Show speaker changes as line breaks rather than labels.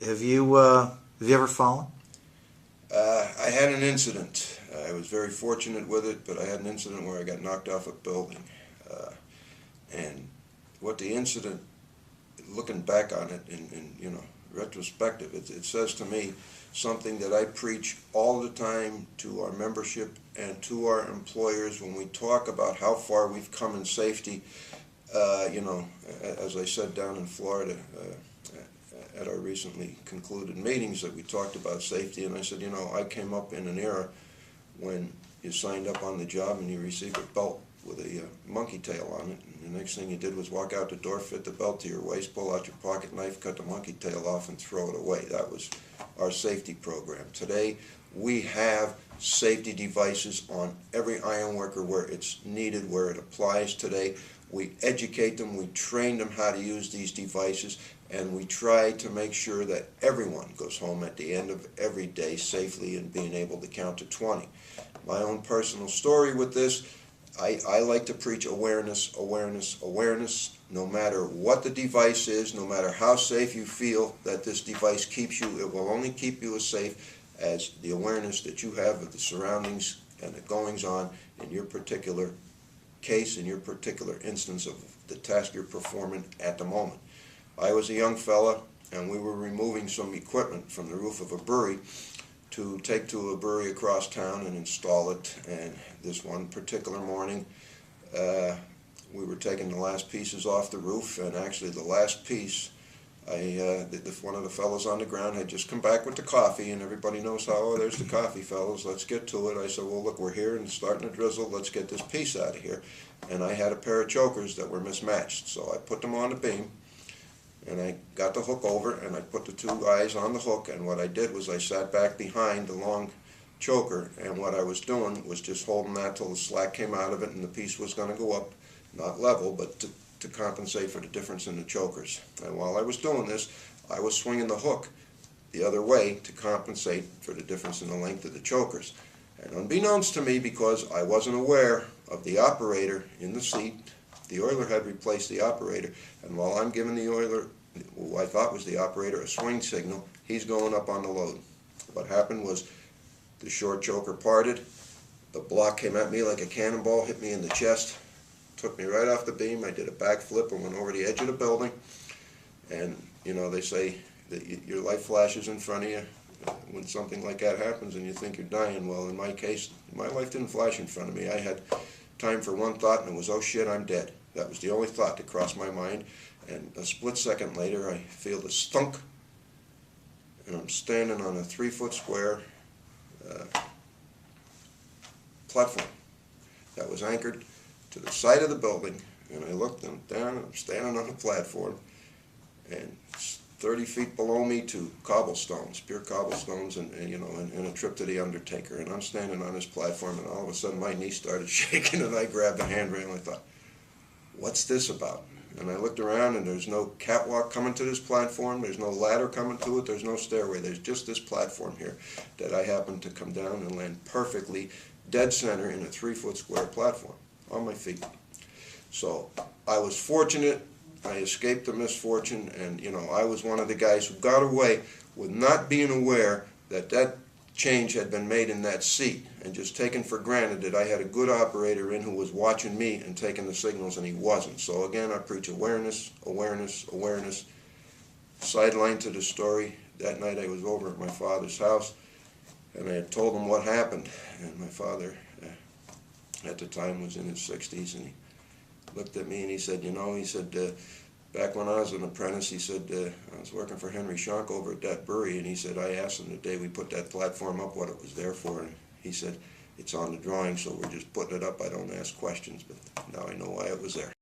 Have you ever fallen?
I had an incident. I was very fortunate with it, but I had an incident where I got knocked off a building. And what the incident, looking back on it in retrospective, it says to me something that I preach all the time to our membership and to our employers when we talk about how far we've come in safety. As I said down in Florida at our recently concluded meetings, that we talked about safety, and I said, I came up in an era when you signed up on the job and you received a belt with a monkey tail on it, and the next thing you did was walk out the door, fit the belt to your waist, pull out your pocket knife, cut the monkey tail off, and throw it away. That was our safety program. Today, we have safety devices on every ironworker where it's needed, where it applies today. We educate them, we train them how to use these devices, and we try to make sure that everyone goes home at the end of every day safely and being able to count to 20. My own personal story with this, I like to preach awareness, awareness, awareness. No matter what the device is, no matter how safe you feel that this device keeps you, it will only keep you as safe as the awareness that you have of the surroundings and the goings on in your particular case, in your particular instance of the task you're performing at the moment. I was a young fella, and we were removing some equipment from the roof of a brewery to take to a brewery across town and install it. And this one particular morning, we were taking the last pieces off the roof, and actually the last piece, one of the fellows on the ground had just come back with the coffee, and everybody knows how, oh, there's the coffee, fellas, let's get to it. I said, well, look, we're here and it's starting to drizzle, let's get this piece out of here. And I had a pair of chokers that were mismatched, so I put them on the beam, and I got the hook over, and I put the two eyes on the hook, and what I did was I sat back behind the long choker, and what I was doing was just holding that till the slack came out of it, and the piece was going to go up, not level, but to compensate for the difference in the chokers. And while I was doing this, I was swinging the hook the other way to compensate for the difference in the length of the chokers. And unbeknownst to me, because I wasn't aware of the operator in the seat, the oiler had replaced the operator, and while I'm giving the oiler, who I thought was the operator, a swing signal, he's going up on the load. What happened was the short choker parted, the block came at me like a cannonball, hit me in the chest, took me right off the beam. I did a backflip and went over the edge of the building. And they say that your life flashes in front of you when something like that happens and you think you're dying. Well, in my case, my life didn't flash in front of me. I had time for one thought, and it was, oh shit, I'm dead. That was the only thought that crossed my mind. And a split second later, I feel the stunk, and I'm standing on a 3-foot square platform that was anchored to the side of the building. And I looked down, and I'm standing on a platform, and 30 feet below me to cobblestones, pure cobblestones, and a trip to the Undertaker. And I'm standing on this platform, and all of a sudden my knee started shaking, and I grabbed the handrail, and I thought, what's this about? And I looked around, and there's no catwalk coming to this platform, there's no ladder coming to it, there's no stairway, there's just this platform here that I happened to come down and land perfectly dead center in a 3-foot square platform on my feet. So I was fortunate. I escaped the misfortune, and I was one of the guys who got away with not being aware that change had been made in that seat, and just taken for granted that I had a good operator in who was watching me and taking the signals, and he wasn't. So again, I preach awareness, awareness, awareness. Sideline to the story, that night I was over at my father's house, and I had told him what happened, and my father at the time was in his 60s, and he looked at me and he said, back when I was an apprentice, he said, I was working for Henry Schonk over at that brewery, and he said, I asked him the day we put that platform up what it was there for, and he said, it's on the drawing, so we're just putting it up. I don't ask questions, but now I know why it was there.